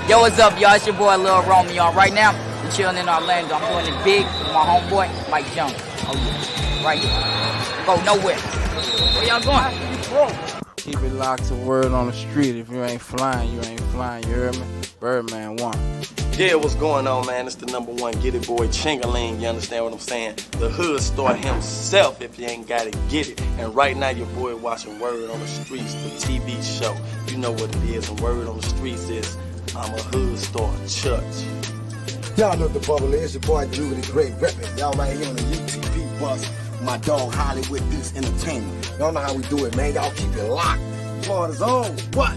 Yo, what's up, y'all? It's your boy Lil Romeo. Right now, we're chilling in Orlando. I'm doing it big with my homeboy, Mike Jones. Oh, yeah. Right here. Go nowhere. Where y'all going? Keep it locked to Word on the Street. If you ain't flying, you ain't flying. You heard me? Birdman 1. Yeah, what's going on, man? It's the #1 Get It boy, Chingaling. You understand what I'm saying? The hood star himself, if you ain't got it, get it. And right now, your boy watching Word on the Streets, the TV show. You know what it is, and Word on the Streets is I'm a hood star, Church. Y'all know what the bubble is. Your boy Drew the Great reppin'. Y'all right here on the UTV bus. My dog Hollywood Beats Entertainment. Y'all know how we do it, man. Y'all keep it locked. Florida's on. What?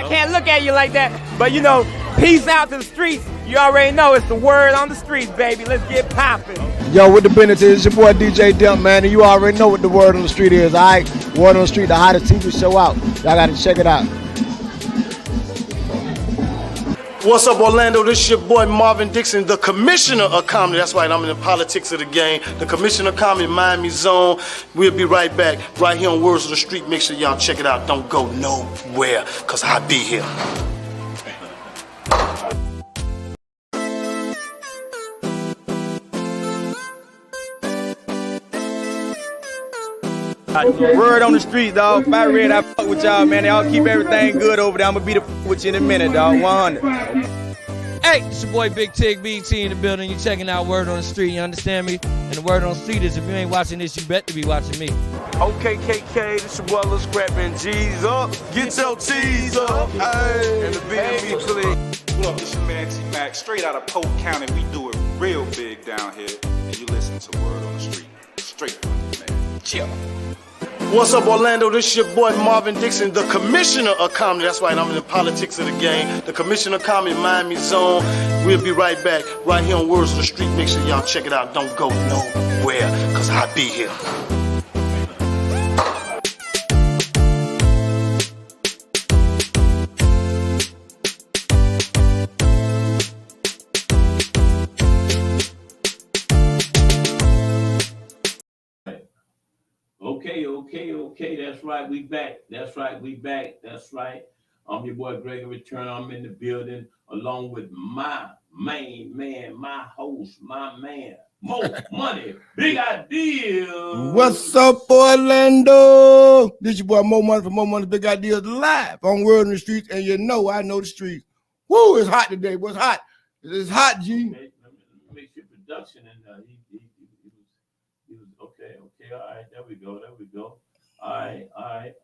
I can't look at you like that, but you know, peace out to the streets. You already know it's the word on the streets, baby. Let's get poppin'. Yo, what the business is? It's your boy DJ Dump, man, and you already know what the word on the street is, all right? Word on the Street, the hottest TV show out. Y'all got to check it out. What's up, Orlando? This is your boy Marvin Dixon, the commissioner of comedy. That's right, I'm in the politics of the game. The commissioner of comedy, Miami Zone. We'll be right back, right here on Words of the Street. Make sure y'all check it out. Don't go nowhere, because I'll be here. Word on the street, dog. Fire Red, I fuck with y'all, man. Y'all keep everything good over there. I'm gonna be the with you in a minute, dog. 100. Hey, it's your boy Big Tig BT in the building. You checking out Word on the Street, you understand me? And the Word on the Street is if you ain't watching this, you better be watching me. Okay, KK, this your boy Lil Scrap and G's up. Get your T's up. Hey, and the BMB please. Look, this your man T-Mac, straight out of Polk County. We do it real big down here. And you listen to Word on the Street. Straight from the man. Chill. What's up, Orlando? This is your boy Marvin Dixon, the commissioner of comedy. That's right, I'm in the politics of the game. The commissioner of comedy, Miami Zone. We'll be right back, right here on Words of the Street. Make sure y'all check it out. Don't go nowhere, because I'll be here. Okay, that's right, we back. That's right. I'm your boy Gregory Turner. I'm in the building along with my main man, my host, my man, Mo Money, Big Ideas. What's up, Orlando? This your boy Mo Money from Mo Money Big Ideas live on Word on the Streets, and you know I know the streets. Woo, it's hot today. What's hot? It's hot, G. Okay, let me make your production, and he was okay. All right, there we go. All right.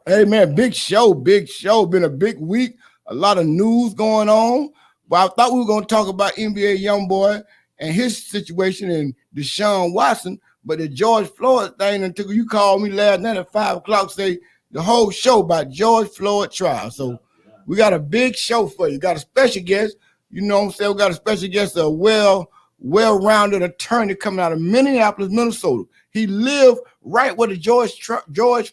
Hey, man, big show. Been a big week. A lot of news going on. But I thought we were going to talk about NBA YoungBoy and his situation and Deshaun Watson. But the George Floyd thing, until you called me last night at 5 o'clock, say the whole show about George Floyd trial. So we got a big show for you. Got a special guest. You know what I'm saying? We got a special guest, a well-rounded attorney coming out of Minneapolis, Minnesota. He lived right where the George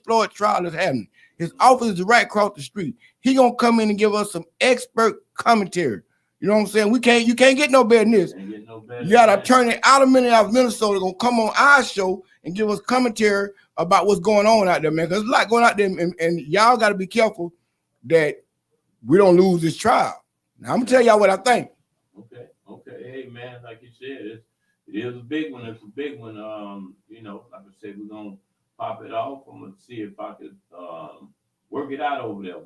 Floyd trial is happening. His office is right across the street. He gonna come in and give us some expert commentary. You know what I'm saying? You can't get no better than this. You got an attorney out of Minneapolis, Minnesota, gonna come on our show and give us commentary about what's going on out there, man. Because there's a lot going out there, and y'all got to be careful that we don't lose this trial. Now I'm gonna tell y'all what I think. Okay. Hey, man, like you said, it is a big one. It's a big one. You know, like I said, we're gonna pop it off. I'm gonna see if I could work it out over there.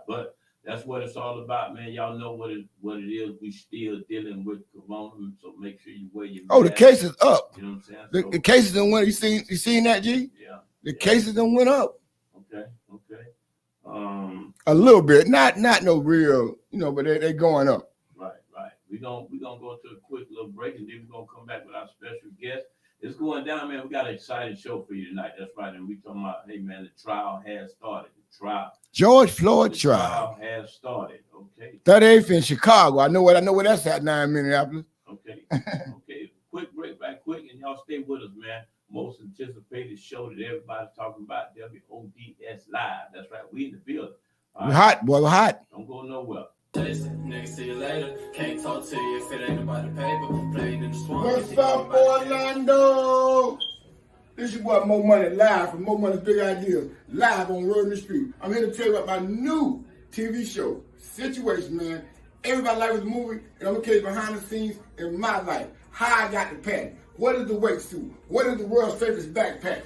But that's what it's all about, man. Y'all know what it is. We still dealing with corona, so make sure you wear your mask. The case is up. You know what I'm saying? The cases done went. You seen that, G? Yeah. The cases done went up. Okay. A little bit, not no real, but they're going up. Right. We're gonna go to a quick little break, and then we're gonna come back with our special guest. It's going down, man. We got an exciting show for you tonight. That's right. And we talking about, hey, man, the trial has started. George Floyd trial has started. Okay. 38th in Chicago. I know where that's at now in Minneapolis. Okay. Quick break, back quick, and y'all stay with us, man. Most anticipated show that everybody's talking about, WODS Live. That's right. We in the building. We're hot, boy. We're hot. Don't go nowhere. Nigga, see you later. Can't talk to you if it ain't about the paper. Playing in the swamp. What's up, Orlando? This your boy Mo Money live from Mo Money's Big Ideas, live on Word on the Street. I'm here to tell you about my new TV show. Situation, man. Everybody likes the movie, and I'm gonna tell you behind the scenes in my life. How I got the patent. What is the weight suit? What is the world's safest backpack?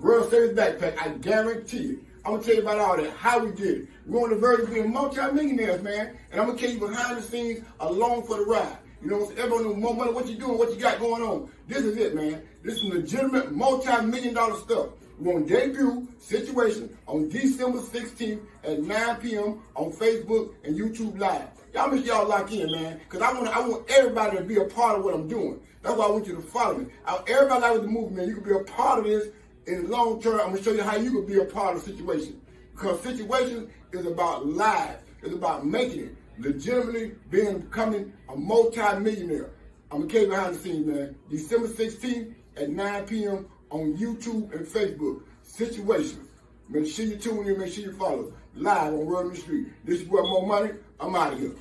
World's safest backpack, I guarantee you. I'm gonna tell you about all that, how we did it. We're on the verge of being multi-millionaires, man. And I'm gonna tell you behind the scenes, along for the ride. You know, everyone knows more money, what you doing, what you got going on. This is it, man. This is legitimate multi-million-dollar stuff. We're gonna debut Situation on December 16th at 9 p.m. on Facebook and YouTube Live. Y'all make y'all lock in, man, because I want everybody to be a part of what I'm doing. That's why I want you to follow me. Everybody like the movie, man. You can be a part of this in the long term. I'm gonna show you how you can be a part of the Situation. Because Situation is about lives. It's about making it. Legitimately becoming a multi-millionaire. I'm gonna tell you behind the scenes, man. December 16th at 9 p.m. on YouTube and Facebook. Situation. Make sure you tune in, make sure you follow. Live on Word on the Street. This is Worth More Money. I'm out of here.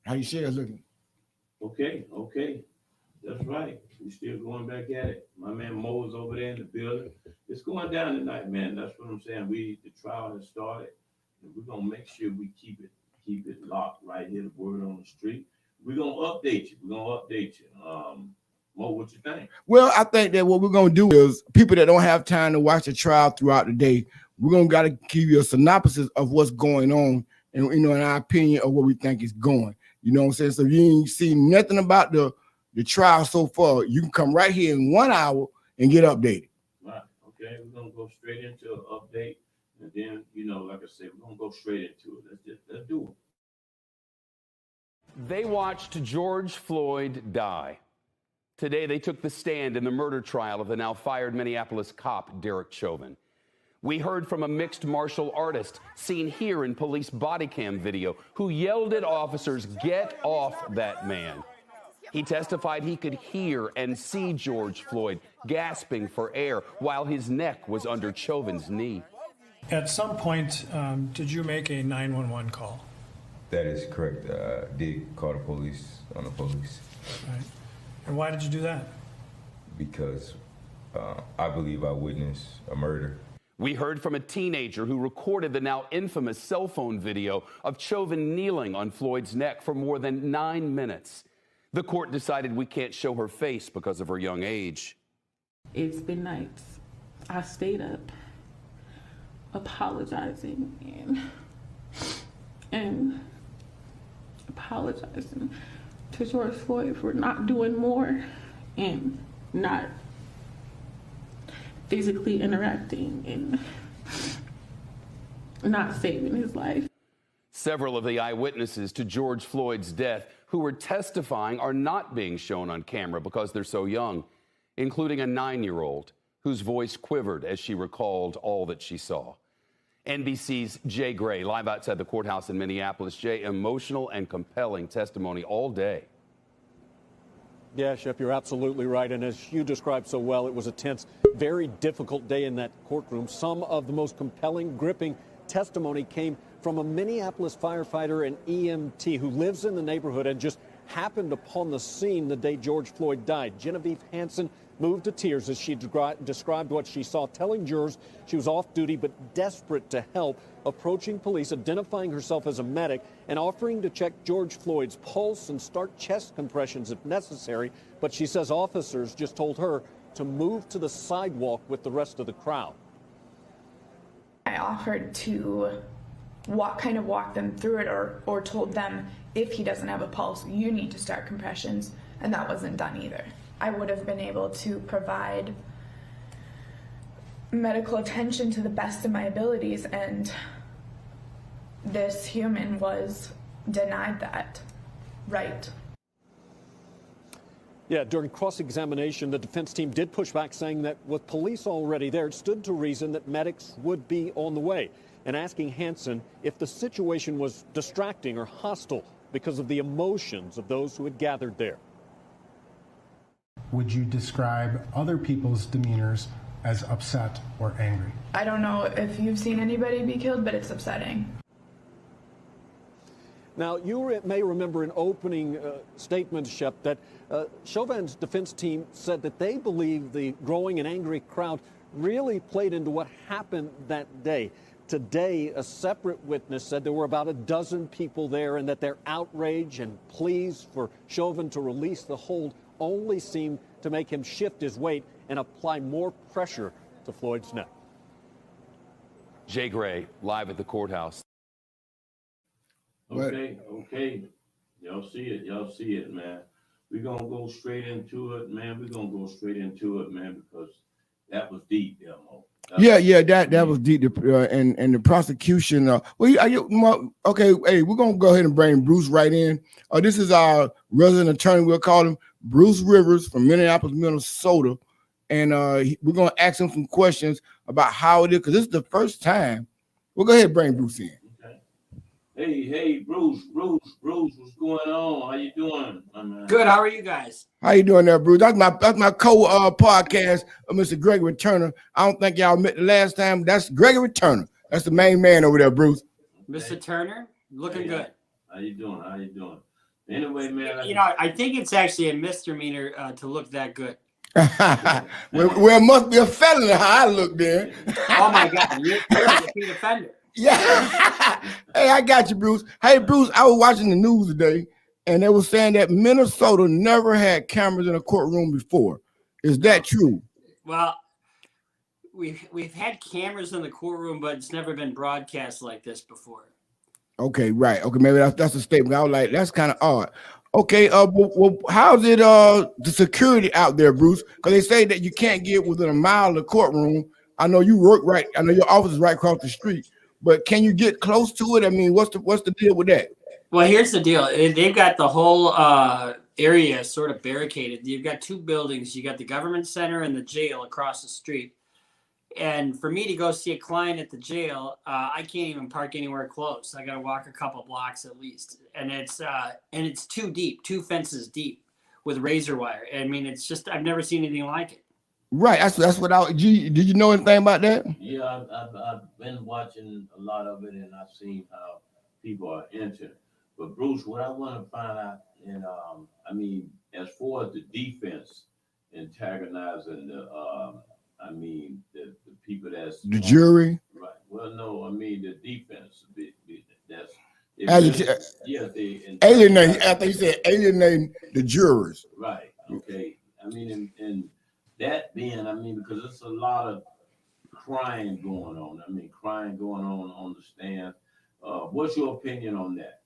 How you shares looking? Okay. That's right. We still going back at it. My man Mo's over there in the building. It's going down tonight, man. That's what I'm saying. The trial has started. And we're gonna make sure we keep it locked right here, the Word on the Street. We're gonna update you. Mo, what you think? Well, I think that what we're gonna do is people that don't have time to watch the trial throughout the day, we're gonna gotta give you a synopsis of what's going on, and in our opinion of what we think is going. You know what I'm saying? So if you ain't seen nothing about the trial so far, you can come right here in 1 hour and get updated. Right. Okay. We're gonna go straight into an update, and then like I said, we're gonna go straight into it. Let's do it. They watched George Floyd die. Today, they took the stand in the murder trial of the now fired Minneapolis cop, Derek Chauvin. We heard from a mixed martial artist seen here in police body cam video who yelled at officers, "Get off that man." He testified he could hear and see George Floyd gasping for air while his neck was under Chauvin's knee. At some point, did you make a 911 call? That is correct. I did call the police on the police. Right. And why did you do that? Because I believe I witnessed a murder. We heard from a teenager who recorded the now infamous cell phone video of Chauvin kneeling on Floyd's neck for more than 9 minutes. The court decided we can't show her face because of her young age. It's been nights. I stayed up apologizing and apologizing to George Floyd for not doing more and not physically interacting and not saving his life. Several of the eyewitnesses to George Floyd's death who were testifying are not being shown on camera because they're so young, including a 9-year-old whose voice quivered as she recalled all that she saw. NBC's Jay Gray, live outside the courthouse in Minneapolis. Jay, emotional and compelling testimony all day. Yeah, Shep, you're absolutely right. And as you described so well, it was a tense, very difficult day in that courtroom. Some of the most compelling, gripping testimony came from a Minneapolis firefighter and EMT who lives in the neighborhood and just happened upon the scene the day George Floyd died. Genevieve Hansen moved to tears as she described what she saw, telling jurors she was off duty but desperate to help, approaching police, identifying herself as a medic, and offering to check George Floyd's pulse and start chest compressions if necessary. But she says officers just told her to move to the sidewalk with the rest of the crowd. I offered to walk them through it or told them, if he doesn't have a pulse, you need to start compressions, and that wasn't done either. I would have been able to provide medical attention to the best of my abilities, and this human was denied that right. Yeah, during cross-examination, the defense team did push back, saying that with police already there, it stood to reason that medics would be on the way, and asking Hansen if the situation was distracting or hostile because of the emotions of those who had gathered there. Would you describe other people's demeanors as upset or angry? I don't know if you've seen anybody be killed, but it's upsetting. Now, you may remember an opening statement, Shep, that Chauvin's defense team said that they believe the growing and angry crowd really played into what happened that day. Today, a separate witness said there were about a dozen people there and that their outrage and pleas for Chauvin to release the hold only seemed to make him shift his weight and apply more pressure to Floyd's neck. Jay Gray, live at the courthouse. Okay. Y'all see it, man. We're going to go straight into it, man. Because that was deep, Mo. That was deep. And the prosecution. Okay. Hey, we're gonna go ahead and bring Bruce right in. This is our resident attorney. We'll call him Bruce Rivers from Minneapolis, Minnesota, and we're gonna ask him some questions about how it is, because this is the first time. We'll go ahead and bring Bruce in. Hey, Bruce, what's going on? How you doing, my man? Good. How are you guys? How you doing there, Bruce? That's my co-podcast, Mr. Gregory Turner. I don't think y'all met the last time. That's Gregory Turner. That's the main man over there, Bruce. Mr. Turner, looking good. How you doing? Anyway, man. I think it's actually a misdemeanor to look that good. well, it must be a felony how I look then. Oh my God, you're a repeat offender. Yeah. Hey, I got you, Bruce. Hey, Bruce, I was watching the news today, and they were saying that Minnesota never had cameras in a courtroom before. Is that true? Well, we've had cameras in the courtroom, but it's never been broadcast like this before. Okay, right. Okay, maybe that's a statement. I was like, that's kind of odd. Okay, well, how's it the security out there, Bruce? Because they say that you can't get within a mile of the courtroom. I know you work right. I know your office is right across the street. But can you get close to it? I mean, what's the deal with that? Well, here's the deal. They've got the whole area sort of barricaded. You've got two buildings. You got the government center and the jail across the street. And for me to go see a client at the jail, I can't even park anywhere close. I got to walk a couple blocks at least. And it's too deep, 2 fences deep with razor wire. I mean, it's just, I've never seen anything like it. Right. That's what did you know anything about that? Yeah, I've been watching a lot of it, and I've seen how people are entering. But Bruce, what I want to find out, and I mean, as far as the defense antagonizing the people that's the jury. Right. Well, no, I mean the defense. That's alienate. I think you said alienating the jurors. Right. Okay. I mean, and that being, because it's a lot of crying going on. Crying going on the stand. What's your opinion on that?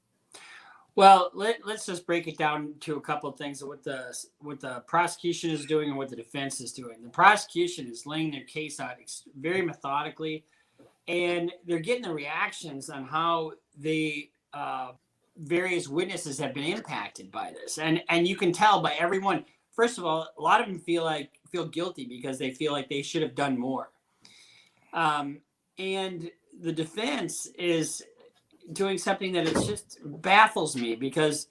Well, let's just break it down to a couple of things. What the prosecution is doing and what the defense is doing. The prosecution is laying their case out very methodically, and they're getting the reactions on how the various witnesses have been impacted by this. And you can tell by everyone. First of all, a lot of them feel guilty because they feel like they should have done more. And the defense is doing something that it just baffles me, because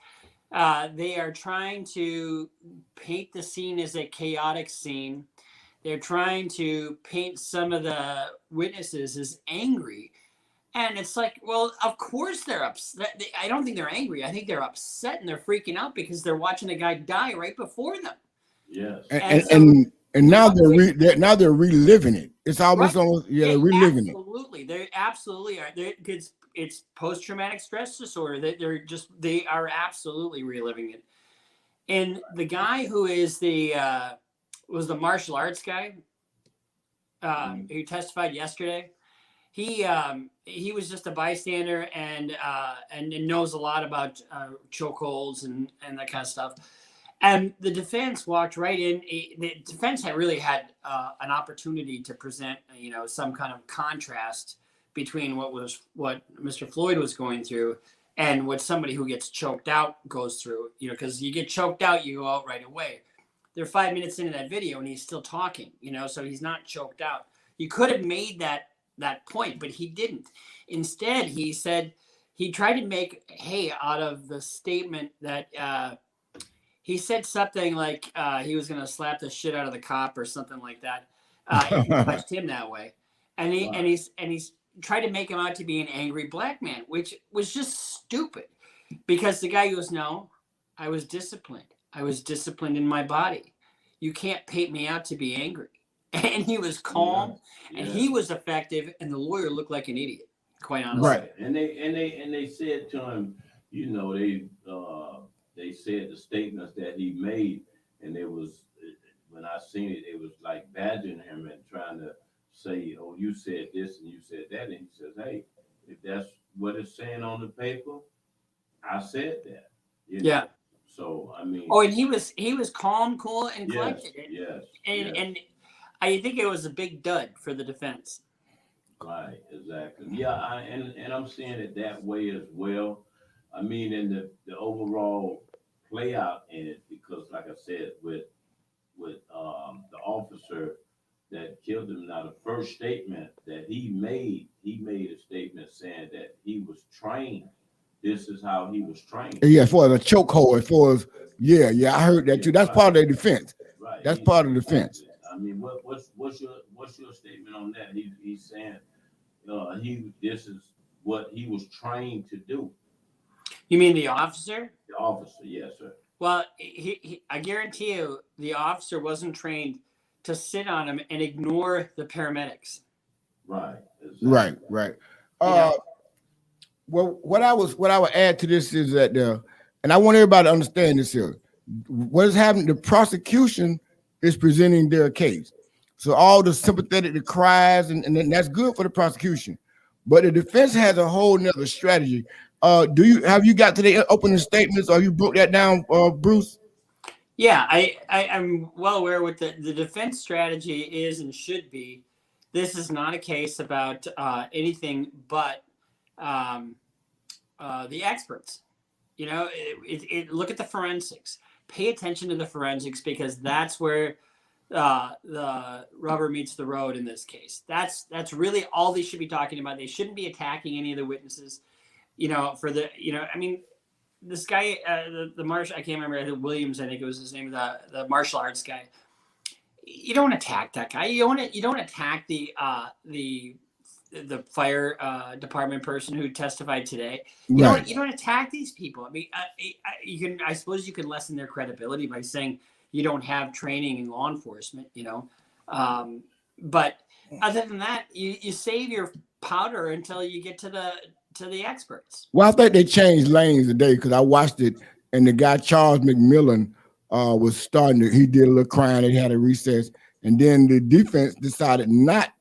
they are trying to paint the scene as a chaotic scene. They're trying to paint some of the witnesses as angry. And it's like, well, of course they're upset. I don't think they're angry. I think they're upset and they're freaking out because they're watching a guy die right before them. Yes. And now they're reliving it. It's almost they're reliving absolutely. They absolutely are. It's post-traumatic stress disorder. They are absolutely reliving it. And the guy who is was the martial arts guy who testified yesterday. He was just a bystander and knows a lot about chokeholds and that kind of stuff. And the defense walked right in. The defense had really had an opportunity to present, some kind of contrast between what Mr. Floyd was going through and what somebody who gets choked out goes through. Because you get choked out, you go out right away. They're 5 minutes into that video and he's still talking. So he's not choked out. You could have made that point, but he didn't. Instead, he said he tried to make hay out of the statement that he said something like he was going to slap the shit out of the cop or something like that if he touched him that way, and he's tried to make him out to be an angry black man, which was just stupid, because the guy goes, "No, I was disciplined. I was disciplined in my body. You can't paint me out to be angry." and he was calm, and he was effective, and the lawyer looked like an idiot, quite honestly. Right. And they said to him, you know, they said the statements that he made, and it was, when I seen it, it was like badgering him and trying to say, oh, you said this and you said that, and he says, hey, if that's what it's saying on the paper, I said that. You know? Yeah. So I mean. Oh, and he was calm, cool, and collected. Yes. And I think it was a big dud for the defense. Right. Exactly. Yeah. And I'm seeing it that way as well. I mean, in the overall play out in it, because like I said, with the officer that killed him, now the first statement that he made a statement saying that he was trained. This is how he was trained. Yeah, as far as a chokehold, as far as I heard that too. That's part of the defense. Right. That's part of the defense. I mean, what's your statement on that? He's saying this is what he was trained to do. You mean the officer? The officer, yes, sir. Well, I guarantee you, the officer wasn't trained to sit on him and ignore the paramedics. Right. Exactly. Right. Well, what I would add to this is that and I want everybody to understand this here. What is happening? The prosecution is presenting their case. So all the sympathetic, the cries, and that's good for the prosecution. But the defense has a whole nother strategy. Have you got to the opening statements, or you broke that down, Bruce? Yeah, I'm well aware what the defense strategy is and should be. This is not a case about anything but the experts. You know, look at the forensics. Pay attention to the forensics, because that's where the rubber meets the road in this case. That's really all they should be talking about. They shouldn't be attacking any of the witnesses. I mean, this guy, the martial, I can't remember, Williams, I think it was his name, the martial arts guy. You don't attack that guy. You don't attack the fire department person who testified today. You don't attack these people. I mean, I suppose you can lessen their credibility by saying you don't have training in law enforcement, but other than that, you save your powder until you get to the experts. Well, I think they changed lanes today, because I watched it, and the guy Charles McMillan was starting he did a little crying, and he had a recess, and then the defense decided not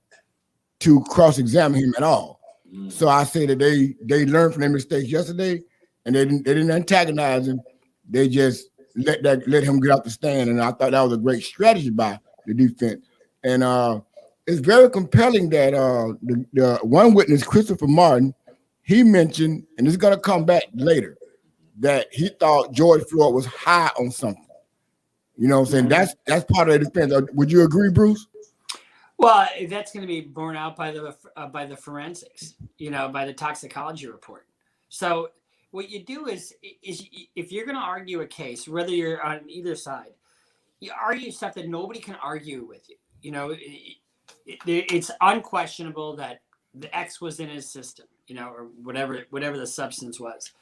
to cross-examine him at all. So I say that they learned from their mistakes yesterday, and they didn't antagonize him. They just let him get off the stand, and I thought that was a great strategy by the defense. And it's very compelling that the one witness, Christopher Martin, he mentioned, and it's going to come back later, that he thought George Floyd was high on something. You know what I'm saying? That's part of the defense. Would you agree, Bruce? Well, that's going to be borne out by the forensics, by the toxicology report. So what you do is if you're going to argue a case, whether you're on either side, you argue stuff that nobody can argue with you. It's unquestionable that the X was in his system, or whatever the substance was,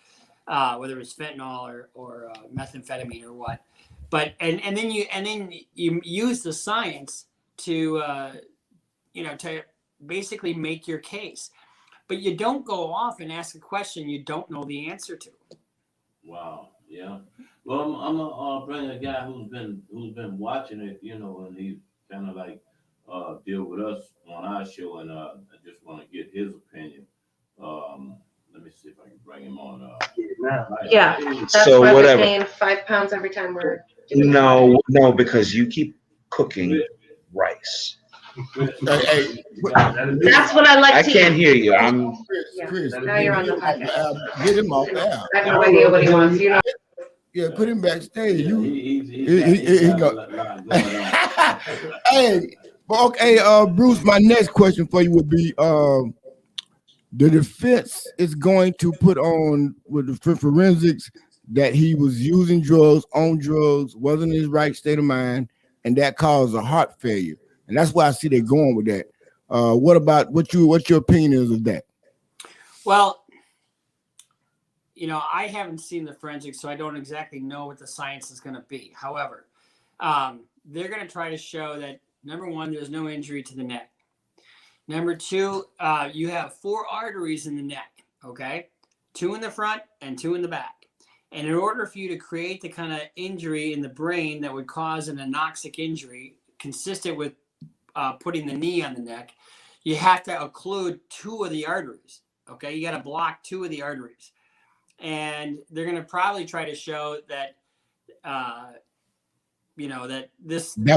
whether it was fentanyl or methamphetamine or what. But and then you use the science to to basically make your case, but you don't go off and ask a question you don't know the answer to. Wow. Yeah. Well, I'm gonna bring a guy who's been watching it, and he's kind of like deal with us on our show, and I just want to get his opinion. Let me see if I can bring him on. Yeah, that's So why whatever. we're paying 5 pounds every time we're. No, because you keep cooking rice. That's what I like I to can't eat. hear you. I'm. Chris, Now you're on the podcast. Get him off there. I have no idea what he wants. Yeah, put him backstage. He's go. Hey, okay, Bruce. My next question for you would be: the defense is going to put on with the forensics that he was using drugs, on drugs, wasn't in his right state of mind, and that caused a heart failure. And that's why I see they're going with that. What's your opinion is of that? Well, I haven't seen the forensics, so I don't exactly know what the science is going to be. However, they're going to try to show Number one, there's no injury to the neck. Number two, you have 4 arteries in the neck, okay? 2 in the front and 2 in the back. And in order for you to create the kind of injury in the brain that would cause an anoxic injury consistent with putting the knee on the neck, you have to occlude 2 of the arteries, okay? You got to block 2 of the arteries. And they're going to probably try to show that, that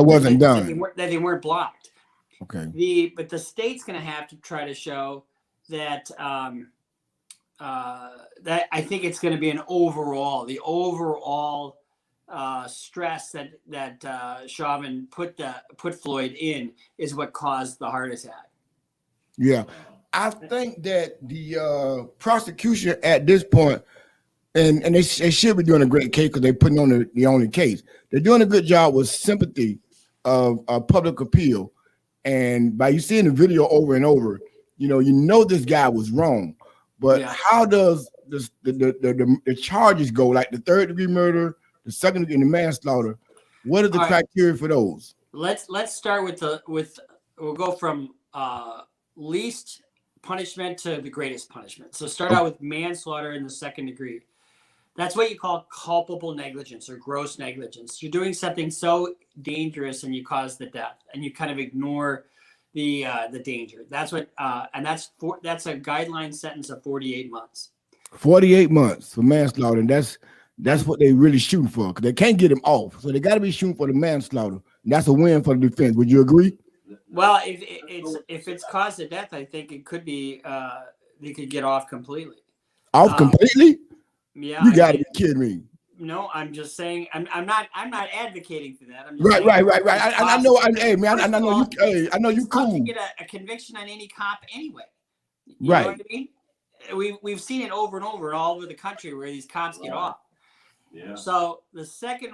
wasn't done. That they weren't blocked. Okay. But the state's going to have to try to show that that I think it's going to be the overall stress that Chauvin put Floyd in is what caused the heart attack. Yeah, I think that the prosecution at this point, and they should be doing a great case because they're putting on the only case. They're doing a good job with sympathy of public appeal. And by you seeing the video over and over, you know this guy was wrong. But how does the charges go? Like the 3rd-degree murder, the 2nd-degree, and the manslaughter. What are the criteria for those? Let's start with we'll go from least punishment to the greatest punishment. So start out with manslaughter in the 2nd degree. That's what you call culpable negligence or gross negligence. You're doing something so dangerous and you cause the death, and you kind of ignore the danger. That's what and that's a guideline sentence of 48 months. 48 months for manslaughter, and that's what they really shooting for, because they can't get him off. So they got to be shooting for the manslaughter. And that's a win for the defense. Would you agree? Well, if it's caused the death, I think it could be they could get off completely. Off completely? Yeah. You got to be kidding me. No, I'm just saying I'm not advocating for that. I'm just Right. I know. Hey, man, I know you it's tough cool. to get a conviction on any cop anyway. You Right. know what I mean? We've seen it over and over all over the country where these cops get off. Yeah. So the second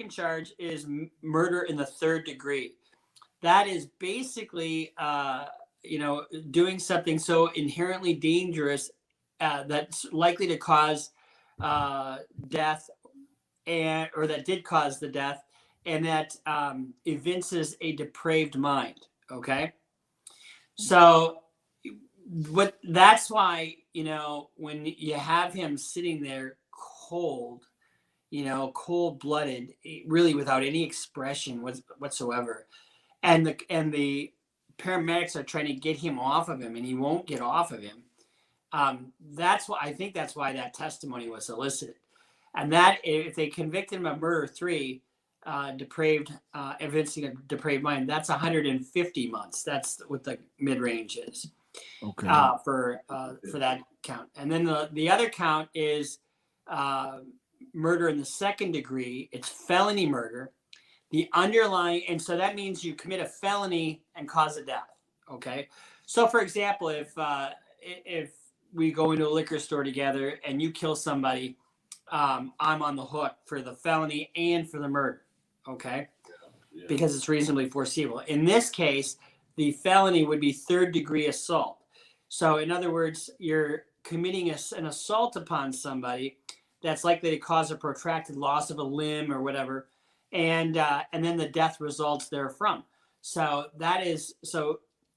charge is murder in the 3rd degree. That is basically, doing something so inherently dangerous that's likely to cause death, or that did cause the death, and that evinces a depraved mind. Okay, so that's why when you have him sitting there cold-blooded, really without any expression whatsoever, and the paramedics are trying to get him off of him, and he won't get off of him. That's why that testimony was elicited, and that if they convicted him of murder 3, evincing a depraved mind, that's 150 months. That's what the mid-range is. Okay. For that count, and then the other count is murder in the 2nd degree. It's felony murder. The underlying, and so that means you commit a felony and cause a death. Okay, so for example, if we go into a liquor store together and you kill somebody, I'm on the hook for the felony and for the murder. Okay, because it's reasonably foreseeable. In this case, the felony would be 3rd degree assault. So in other words, you're committing an assault upon somebody that's likely to cause a protracted loss of a limb or whatever, and then the death results therefrom. So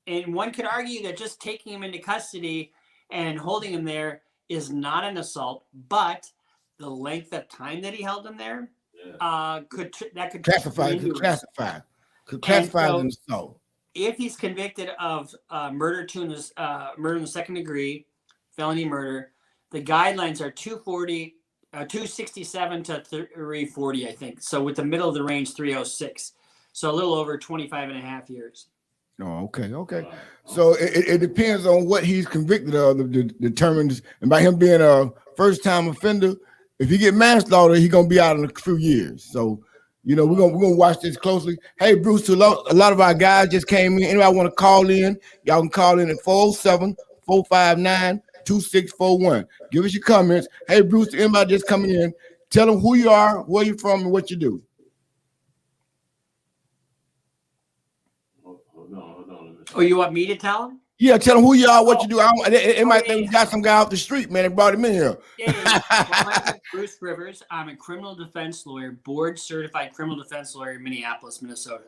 and one could argue that just taking him into custody and holding him there is not an assault, but the length of time that he held him there could classify as an assault. If he's convicted of murder in the 2nd degree, felony murder, the guidelines are 267 to 340, I think. So with the middle of the range, 306. So a little over 25 and a half years. Oh, okay. So it depends on what he's convicted of, determines, and by him being a first-time offender, if he get manslaughter, he's gonna be out in a few years. So, we're gonna watch this closely. Hey, Bruce, a lot of our guys just came in. Anybody want to call in? Y'all can call in at 407-459-2641. Give us your comments. Hey, Bruce, anybody just coming in, tell them who you are, where you're from, and what you do. Oh, you want me to tell them? Yeah, tell them who you are, what you do. It might think we got some guy off the street, man. They brought him in here. Well, my name is Bruce Rivers. I'm a criminal defense lawyer, board certified criminal defense lawyer in Minneapolis, Minnesota.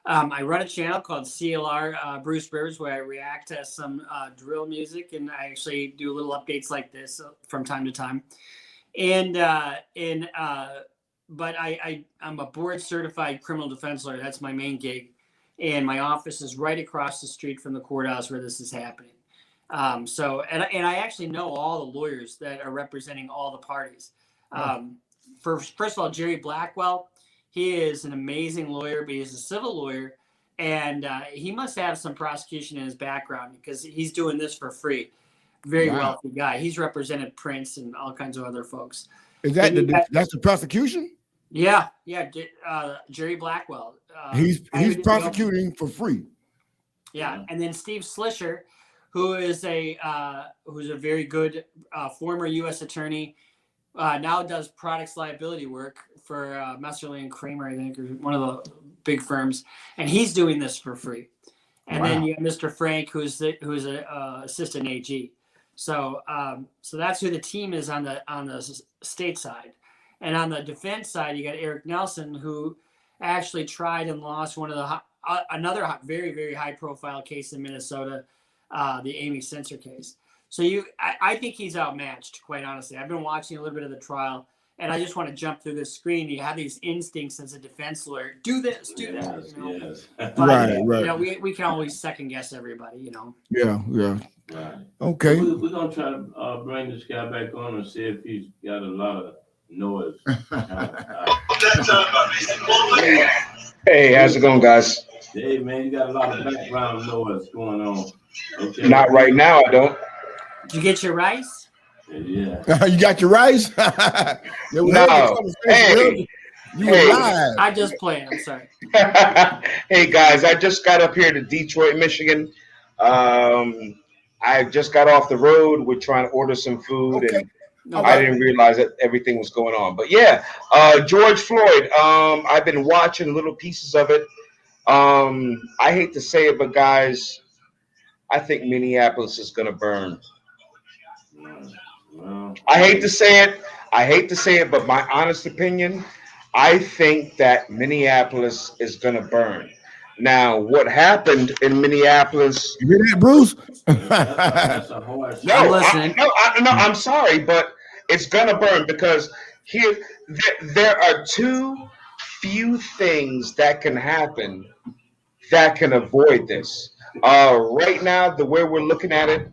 I run a channel called CLR Bruce Rivers, where I react to some drill music, and I actually do little updates like this from time to time. But I'm a board certified criminal defense lawyer. That's my main gig, and my office is right across the street from the courthouse where this is happening. So I actually know all the lawyers that are representing all the parties. First of all, Jerry Blackwell, he is an amazing lawyer, but he's a civil lawyer, and he must have some prosecution in his background because he's doing this for free. Very wealthy guy. He's represented Prince and all kinds of other folks. Is that that's the prosecution? Yeah. Jerry Blackwell. He's prosecuting for free. Yeah, and then Steve Slisher, who is a very good former U.S. attorney, now does products liability work for Messerly and Kramer, I think, or one of the big firms, and he's doing this for free. And then you have Mr. Frank, who's a assistant AG. So that's who the team is on the state side, and on the defense side, you got Eric Nelson, who actually tried and lost one of the another very, very high profile case in Minnesota, the Amy Sensor case. So I think he's outmatched, quite honestly. I've been watching a little bit of the trial, and I just want to jump through the screen. You have these instincts as a defense lawyer. Do this, do that. You know? Yes. But, Right. You know, we can always second guess everybody, you know. Yeah. Right. Okay. We're going to try to bring this guy back on and see if he's got a lot of noise. Hey, how's it going, guys? Hey, man, you got a lot of background noise going on. Okay. Not right now, I don't. Did you get your rice? Yeah. You got your rice? No. Hey. You were live. I just played. I'm sorry. Hey, guys, I just got up here to Detroit, Michigan. I just got off the road. We're trying to order some food, and I didn't realize that everything was going on. But yeah, George Floyd, I've been watching little pieces of it. I hate to say it, but guys, I think Minneapolis is going to burn. I hate to say it, but my honest opinion, I think that Minneapolis is going to burn. Now, what happened in Minneapolis? You hear that, Bruce? No, I'm sorry, but it's going to burn because there are too few things that can happen that can avoid this. Right now, the way we're looking at it,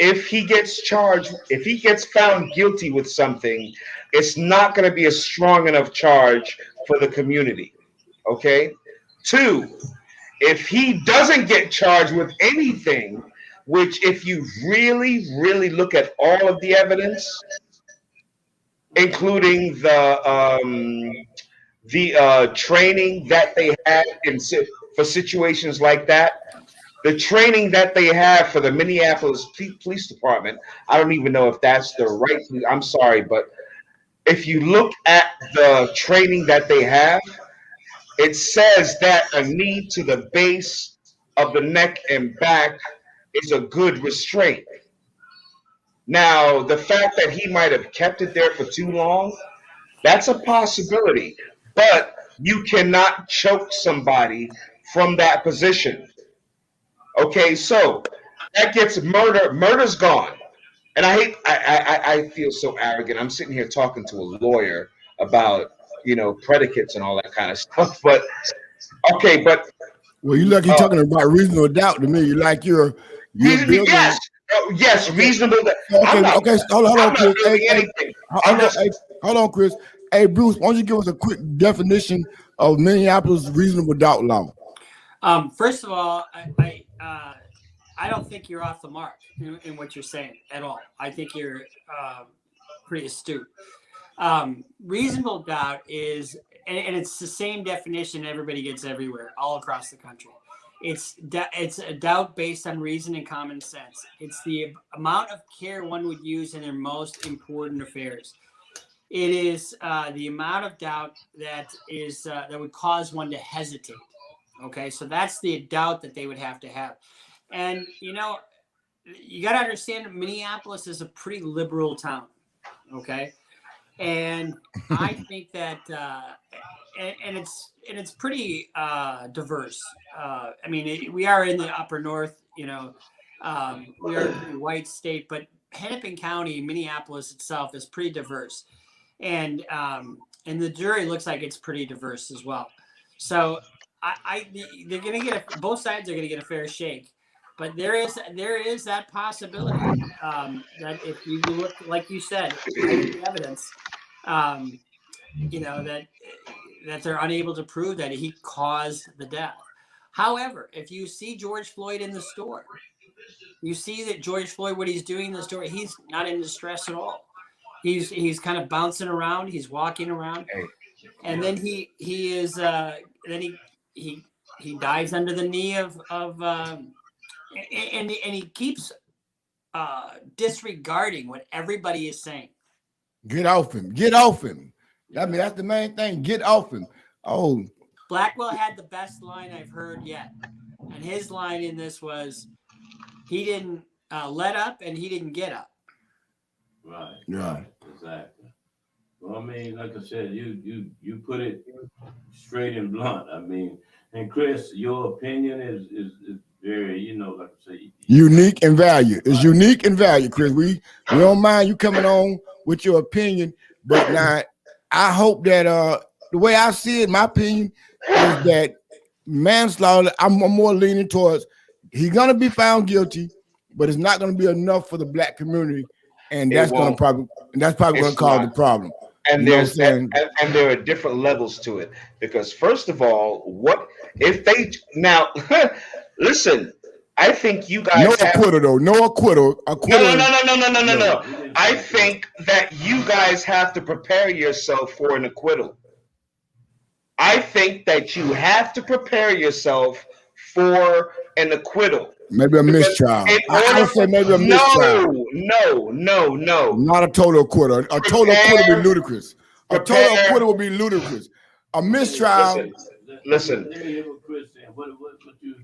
if he gets charged, if he gets found guilty with something, it's not going to be a strong enough charge for the community. Okay? 2, if he doesn't get charged with anything, which if you really, really look at all of the evidence, including the training that they had for situations like that, the training that they have for the Minneapolis Police Department, I don't even know if that's the right. I'm sorry, but if you look at the training that they have, it says that a knee to the base of the neck and back is a good restraint. Now, the fact that he might have kept it there for too long, that's a possibility. But you cannot choke somebody from that position. Okay, so that gets murder. Murder's gone. And I feel so arrogant. I'm sitting here talking to a lawyer about, predicates and all that kind of stuff. But okay, but well, you like you're talking about reasonable doubt to me. You like you're building. Yes, reasonable. Okay. Hold on, Chris. Hold on, Chris. Hey, Bruce, why don't you give us a quick definition of Minneapolis reasonable doubt law? First of all, I don't think you're off the mark in what you're saying at all. I think you're pretty astute. Reasonable doubt is, and it's the same definition everybody gets everywhere, all across the country. It's a doubt based on reason and common sense. It's the amount of care one would use in their most important affairs. It is the amount of doubt that would cause one to hesitate. Okay, so that's the doubt that they would have to have. And, you got to understand Minneapolis is a pretty liberal town. Okay. And I think that and it's pretty diverse. I mean, we are in the upper north, we are a pretty white state, but Hennepin County, Minneapolis itself is pretty diverse, and the jury looks like it's pretty diverse as well. So they're going to get both sides are going to get a fair shake, but there is that possibility that if you look, like you said, at the evidence, that they're unable to prove that he caused the death. However, if you see George Floyd in the store, you see that George Floyd, what he's doing in the store, he's not in distress at all. He's kind of bouncing around, he's walking around, and then he dives under the knee of and he keeps disregarding what everybody is saying. Get off him. Get off him. I mean, that's the main thing. Get off him. Oh. Blackwell had the best line I've heard yet. And his line in this was, he didn't let up and he didn't get up. Right. Yeah. Exactly. Well, I mean, like I said, you put it straight and blunt. I mean, and Chris, your opinion is very, like I say, unique and value. It's unique and value, Chris. We don't mind you coming on with your opinion, but now I hope that the way I see it, my opinion is that manslaughter, I'm more leaning towards he's gonna be found guilty, but it's not gonna be enough for the black community, and that's probably gonna cause the problem. And and there are different levels to it, because first of all, what if they now listen? I think you guys no acquittal though. No acquittal. No. I think that you guys have to prepare yourself for an acquittal. I think that you have to prepare yourself for an acquittal. Maybe a mistrial. I would say maybe a mistrial. No. Not a total acquittal. A total acquittal would be ludicrous. A total acquittal would be ludicrous. A mistrial. Listen. Let me hear what Chris saying. What you?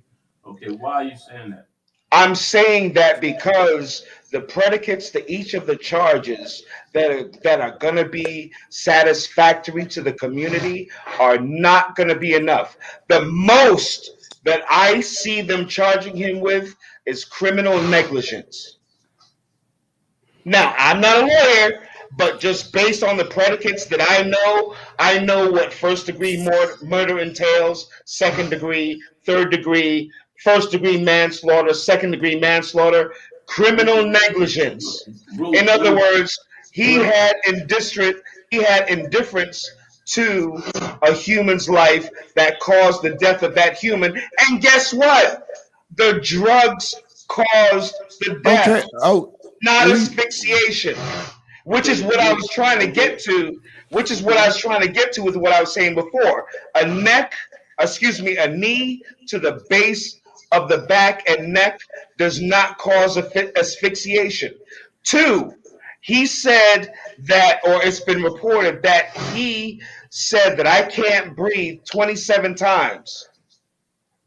Okay, why are you saying that? I'm saying that because the predicates to each of the charges that are going to be satisfactory to the community are not going to be enough. The most that I see them charging him with is criminal negligence. Now, I'm not a lawyer, but just based on the predicates that I know what first-degree murder entails, second-degree, third-degree, first-degree manslaughter, second-degree manslaughter, criminal negligence. In other words, he had indifference to a human's life that caused the death of that human. And guess what? The drugs caused the death, not asphyxiation, which is what I was trying to get to. Which is what I was trying to get to with what I was saying before. A knee to the base of the back and neck does not cause asphyxiation. 2, he said that, or it's been reported that he said that I can't breathe 27 times.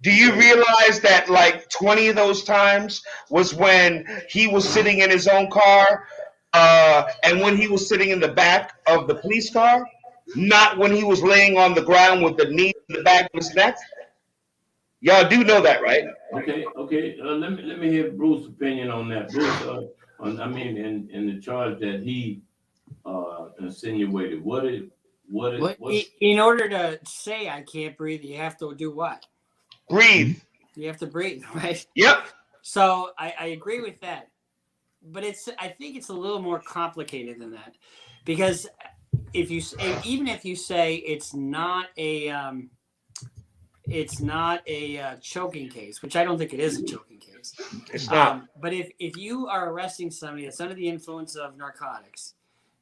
Do you realize that like 20 of those times was when he was sitting in his own car and when he was sitting in the back of the police car, not when he was laying on the ground with the knee in the back of his neck? Y'all do know that, right? Okay. Let me hear Bruce's opinion on that. Bruce, in the charge that he insinuated, what? In order to say I can't breathe, you have to do what? Breathe. You have to breathe, right? Yep. So I agree with that, but I think it's a little more complicated than that, because even if you say it's not a choking case, which I don't think it is a choking case. It's not. But if you are arresting somebody that's under the influence of narcotics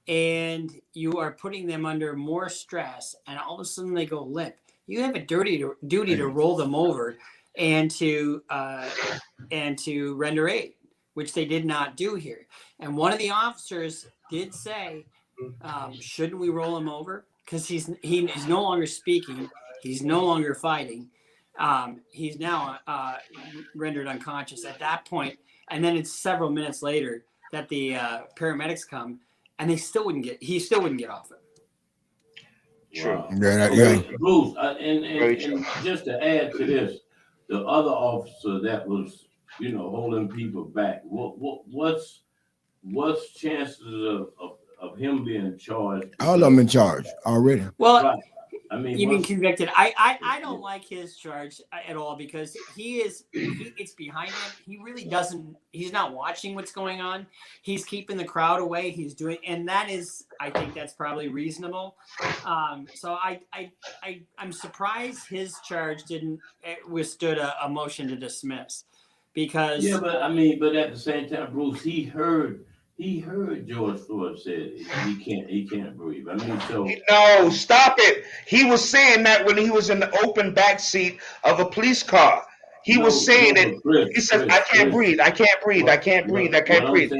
and you are putting them under more stress and all of a sudden they go limp, you have a duty to roll them over and to render aid, which they did not do here. And one of the officers did say, shouldn't we roll him over? Because he's no longer speaking. He's no longer fighting. He's now rendered unconscious at that point. And then it's several minutes later that the paramedics come, and he still wouldn't get off it. True. Yeah. Bruce, and just to add to this, the other officer that was, holding people back. What's chances of him being charged? All of them in charge already. Well, right. I mean, you mean convicted? I don't like his charge at all because it's behind him. He really doesn't. He's not watching what's going on. He's keeping the crowd away. He's doing, and I think that's probably reasonable. So I'm surprised his charge didn't withstood a motion to dismiss, because but at the same time, Bruce, he heard George Floyd said he can't breathe. No, stop it. He was saying that when he was in the open back seat of a police car. He was saying it. Chris, he said, I can't breathe. I can't breathe. I can't breathe. I can't breathe.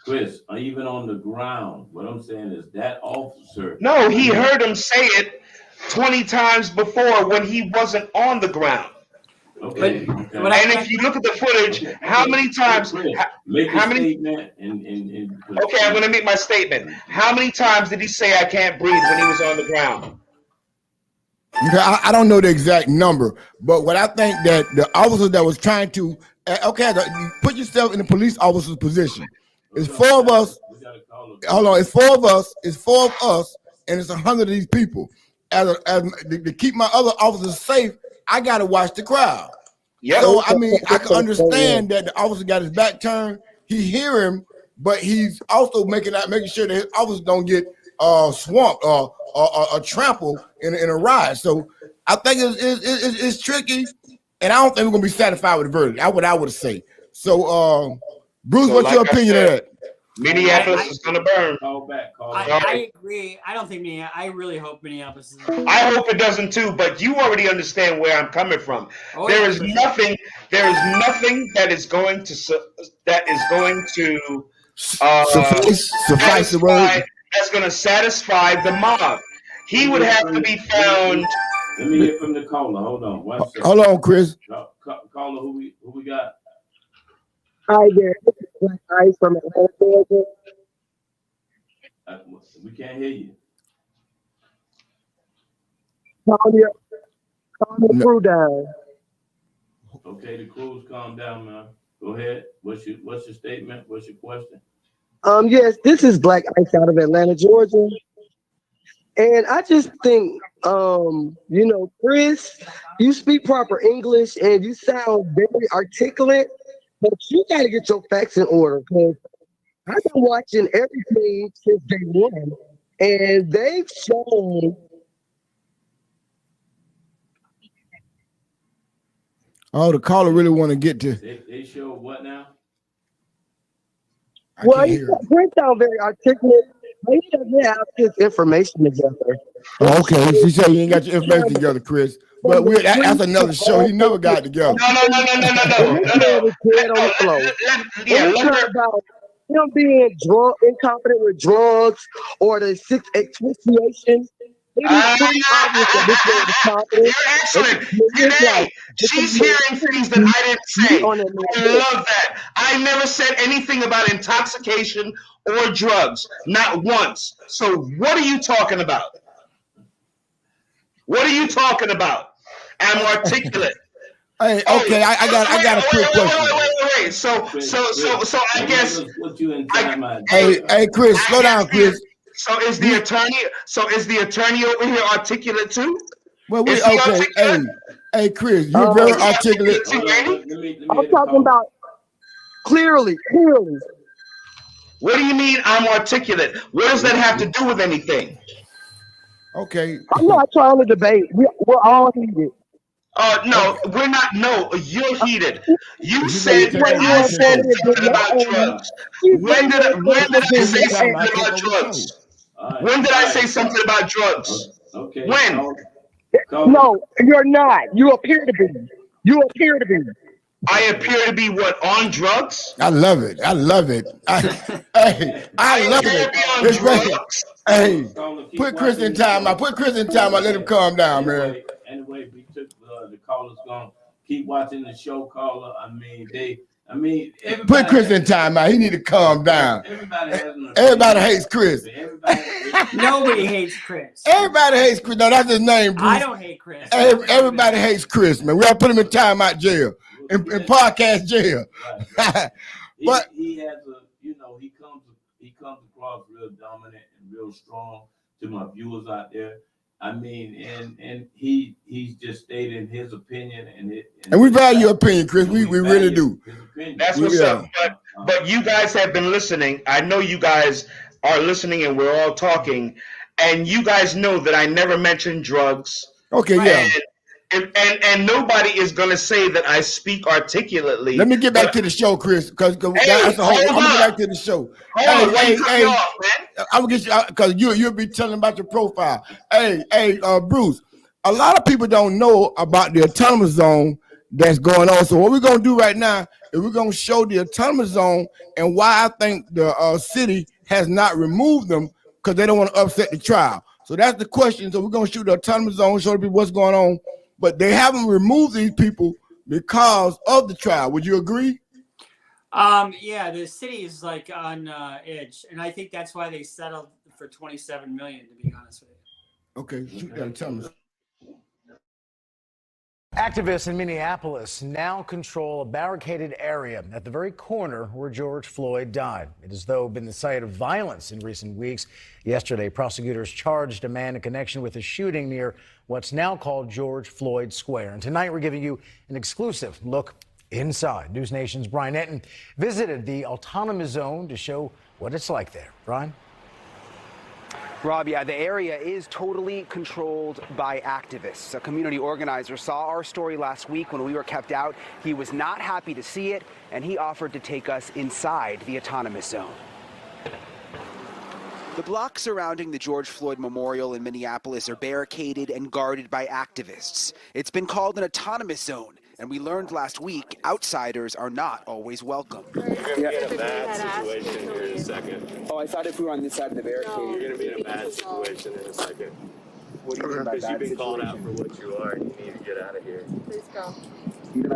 Chris, even on the ground, what I'm saying is that officer. No, he heard him say it 20 times before when he wasn't on the ground. Okay. And if you look at the footage, how many times? How many? Okay, I'm going to make my statement. How many times did he say I can't breathe when he was on the ground? Okay, I don't know the exact number, but what I think that the officer that was trying to, you put yourself in the police officer's position. It's 4 of us. Hold on, it's 4 of us. It's 4 of us, and it's 100 of these people. To keep my other officers safe, I got to watch the crowd. Yep. So, I can understand that the officer got his back turned. He hear him, but he's also making sure that his officers don't get swamped or trampled in a ride. So I think it's tricky, and I don't think we're going to be satisfied with the verdict. That's what I would say. So, Bruce, what's your opinion of that? Minneapolis is going to burn. I agree. I don't think I really hope Minneapolis is. I hope it doesn't too, but you already understand where I'm coming from. There is nothing that is going to suffice the word. That's going to satisfy the mob. He would have to be found. Let me hear from the caller. Hold on. Hold on, Chris. Caller, who we got? Hi there. This is Black Ice from Atlanta, Georgia. We can't hear you. Calm the crew down. Okay, the crew's calm down, man. Go ahead. What's your statement? What's your question? Yes, this is Black Ice out of Atlanta, Georgia. And I just think, Chris, you speak proper English and you sound very articulate. But you got to get your facts in order, because I've been watching everything since day one, and they've shown. Oh, the caller really want to get to. They show what now? Well, Chris sounds very articulate, but he doesn't have his information together. Oh, okay, she said you ain't got your information together, Chris. But that's another show. He never got it together. No. About him being drunk, incompetent with drugs, or the 6 asphyxiation. Today, she's hearing things that I didn't say. I love that. I never said anything about intoxication or drugs, not once. So what are you talking about? What are you talking about? I'm articulate. Hey, okay, I got a quick question. Wait. So I guess. Hey, Chris, slow down, Chris. So is the attorney over here articulate too? Well, okay. Hey, Chris, you're very articulate. I'm talking about clearly. What do you mean I'm articulate? What does that have to do with anything? Okay. I'm not trying to debate. We're all heated. No, we're not. No, you're heated. You said that I said something about drugs. When did I say something about drugs? When did I say something about drugs? Okay. When? No, you're not. You appear to be. I appear to be what, on drugs? I love it. I love it. I love it. It's great. Hey, put Chris in time. Put Chris in time. Let him calm down, man. Anyway, we took the callers gonna keep watching the show, caller. I mean, I mean, Put Chris in timeout. He need to calm down. Everybody hates Chris. Nobody hates Chris. Everybody hates Chris. No, that's his name, Bruce. I don't hate Chris. Everybody hates Chris, man. We gotta put him in timeout jail, in podcast jail. But he has a, you know, he comes across real dominant and real strong to my viewers out there. I mean, and he's just stating his opinion, and we value your opinion, Chris. We really do. That's what's up. But you guys have been listening. I know you guys are listening, and we're all talking. And you guys know that I never mention drugs. Okay, yeah. And nobody is gonna say that I speak articulately. Let me get back to the show, Chris, because that's the whole. I'm gonna get back to the show. Hold on, Hey, off, man. I'm gonna get you because you'll be telling about your profile. Hey, Bruce. A lot of people don't know about the autonomous zone that's going on. So what we're gonna do right now is we're gonna show the autonomous zone and why I think the city has not removed them because they don't want to upset the trial. So that's the question. So we're gonna shoot the autonomous zone, show the people what's going on. But they haven't removed these people because of the trial. Would you agree? Yeah, the city is like on edge, and I think that's why they settled for $27 million. To be honest with you. Okay, shoot that. Tell me. Activists in Minneapolis now control a barricaded area at the very corner where George Floyd died. It has, though, been the site of violence in recent weeks. Yesterday, prosecutors charged a man in connection with a shooting near what's now called George Floyd Square. And tonight, we're giving you an exclusive look inside. News Nation's Brian Etten visited the autonomous zone to show what it's like there. Brian? Rob, yeah, the area is totally controlled by activists. A community organizer saw our story last week when we were kept out. He was not happy to see it, and he offered to take us inside the autonomous zone. The blocks surrounding the George Floyd Memorial in Minneapolis are barricaded and guarded by activists. It's been called an autonomous zone, and we learned last week outsiders are not always welcome. You're going to be in a bad situation here in a second. Oh, I thought if we were on this side of the barricade. You're going to be in a bad situation in a second. What do you mean by bad? Because you've been called out for what you are, and you need to get out of here. Please go. We know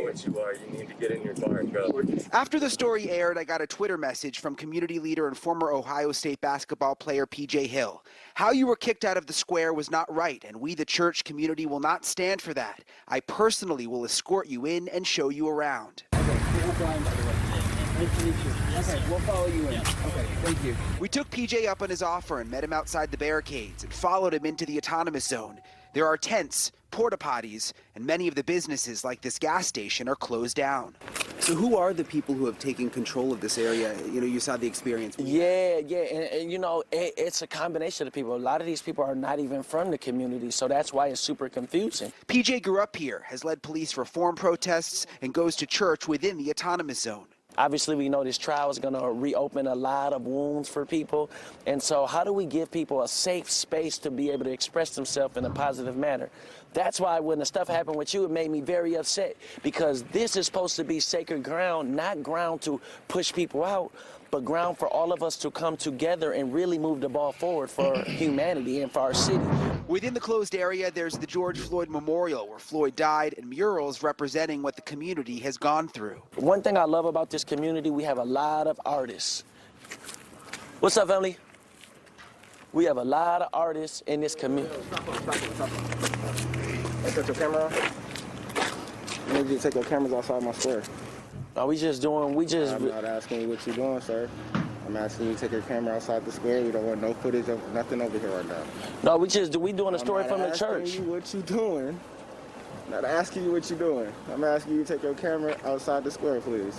what you are. You need to get in your car and go. After the story aired, I got a Twitter message from community leader and former Ohio State basketball player PJ Hill. How you were kicked out of the square was not right, and we, the church community, will not stand for that. I personally will escort you in and show you around. Nice to meet you. Okay, we'll follow you in. Okay, thank you. We took PJ up on his offer and met him outside the barricades and followed him into the autonomous zone. There are tents, porta potties, and many of the businesses like this gas station are closed down. So who are the people who have taken control of this area? You know, you saw the experience. Yeah, and you know, it's a combination of people. A lot of these people are not even from the community, so that's why it's super confusing. PJ grew up here, has led police reform protests, and goes to church within the autonomous zone. Obviously, we know this trial is going to reopen a lot of wounds for people. And so how do we give people a safe space to be able to express themselves in a positive manner? That's why when the stuff happened with you, it made me very upset, because this is supposed to be sacred ground, not ground to push people out, but ground for all of us to come together and really move the ball forward for humanity and for our city. Within the closed area, there's the George Floyd Memorial, where Floyd died, and murals representing what the community has gone through. One thing I love about this community, we have a lot of artists. What's up, family? We have a lot of artists in this community. Take your camera off. I need you to take your cameras outside my square. Are we just doing, I'm not asking you what you're doing, sir. I'm asking you to take your camera outside the square. We don't want no footage of nothing over here right now. No, we doing a story from the church. I'm not asking you what you doing. I'm not asking you what you're doing. I'm asking you to take your camera outside the square, please.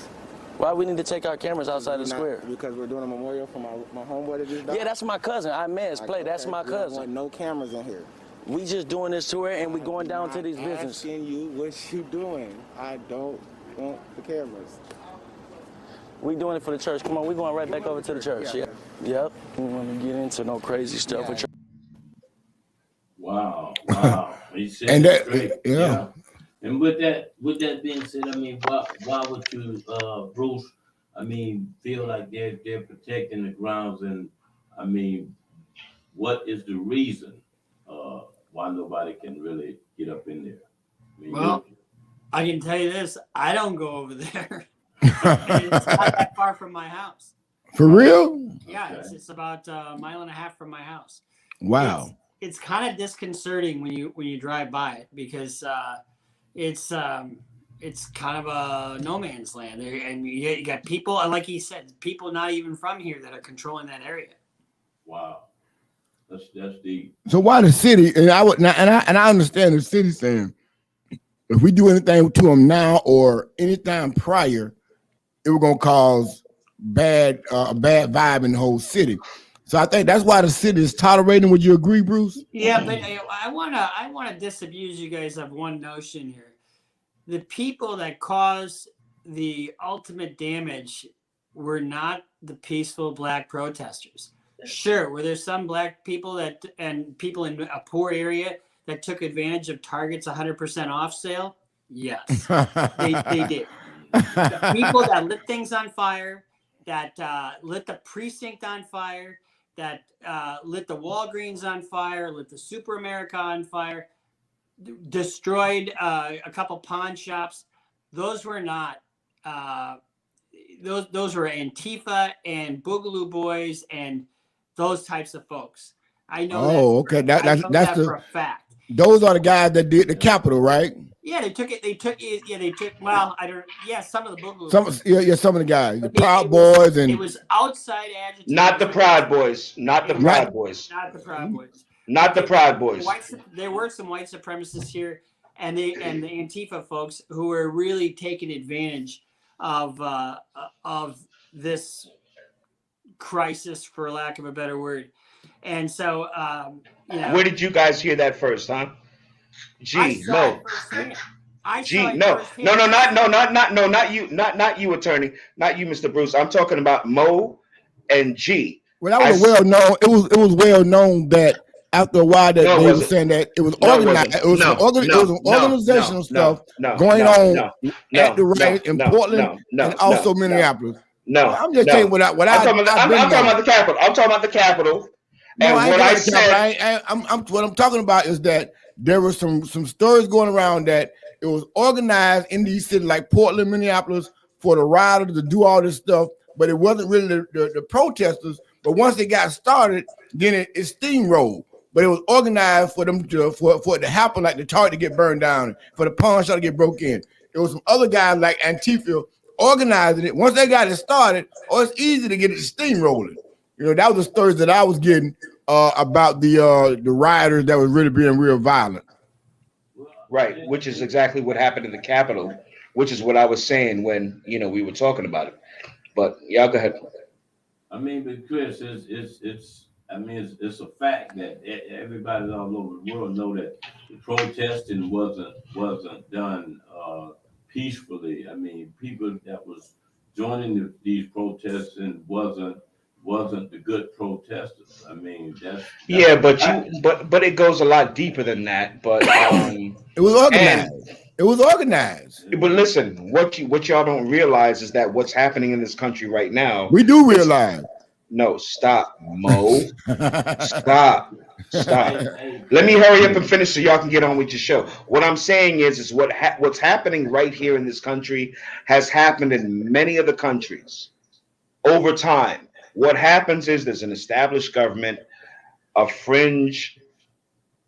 Why we need to take our cameras outside the square? Because we're doing a memorial for my homeboy that just died. Yeah, that's my cousin. Imez Play. That's my cousin. We don't want no cameras in here. We just doing this tour and we going down to these businesses. I'm asking you what you doing. I don't want the cameras. We doing it for the church. Come on, we going right back over to the church. Yeah. Yep. We want to get into no crazy stuff with church. Wow. He said And that, straight. yeah. And with that being said, I mean, why would you, Bruce? I mean, feel like they're protecting the grounds, and I mean, what is the reason why nobody can really get up in there? I mean, Well, I can tell you this: I don't go over there. It's not that far from my house. For real? Yeah, it's about a mile and a half from my house. Wow. It's kind of disconcerting when you drive by it because it's kind of a no man's land there, and you got people, and like he said, people not even from here that are controlling that area. Wow, that's deep. So why the city? And I understand the city saying if we do anything to them now or anytime prior, it was gonna cause a bad vibe in the whole city. So I think that's why the city is tolerating. Would you agree, Bruce? Yeah, but I wanna disabuse you guys of one notion here. The people that caused the ultimate damage were not the peaceful black protesters. Sure, were there some black people and people in a poor area that took advantage of Target's 100% off sale? Yes, they did. The people that lit things on fire, that lit the precinct on fire, that lit the Walgreens on fire, lit the Super America on fire, destroyed a couple pawn shops. Those were not those were Antifa and Boogaloo Boys and those types of folks. I know. Oh, okay. That's for a fact. Those are the guys that did the Capitol, right? Yeah, they took. Well, I don't. Yeah, some of the Boogaloo. Some of the guys, the Proud Boys, and it was outside agitation. Not the Proud Boys. Not the Proud Boys. Not the Proud Boys. Not the Proud Boys. There were some white supremacists here, and the Antifa folks who were really taking advantage of this crisis, for lack of a better word. And so, where did you guys hear that first, huh? G, no. G, no, not you, attorney, not you, Mr. Bruce. I'm talking about Mo and G. Well, that was well known. It was well known that after a while that they were saying that it was organized. It was organizational stuff going on at the riot in Portland and also Minneapolis. No, I'm just saying what I'm talking about the Capitol. I'm talking about the Capitol. And what I said, what I'm talking about is that there were some stories going around that it was organized in these cities like Portland, Minneapolis, for the rioters to do all this stuff, but it wasn't really the protesters. But once they got started, then it steamrolled. But it was organized for them for it to happen, like the Target to get burned down, for the pawn shop to get broke in. There was some other guys like Antifa organizing it. Once they got it started, it's easy to get it steamrolling. You know, that was the stories that I was getting about the rioters that was really being real violent. Right, which is exactly what happened in the Capitol, which is what I was saying when we were talking about it. But y'all go ahead. I mean, but Chris, it's a fact that everybody all over the world know that the protesting wasn't done peacefully. I mean, people that was joining these protests and wasn't the good protesters. I mean, that's but it goes a lot deeper than that. But it was organized. It was organized. But listen, what y'all don't realize is that what's happening in this country right now. We do realize. No, stop, Mo. Stop. Let me hurry up and finish so y'all can get on with your show. What I'm saying is what's happening right here in this country has happened in many other countries over time. What happens is there's an established government, a fringe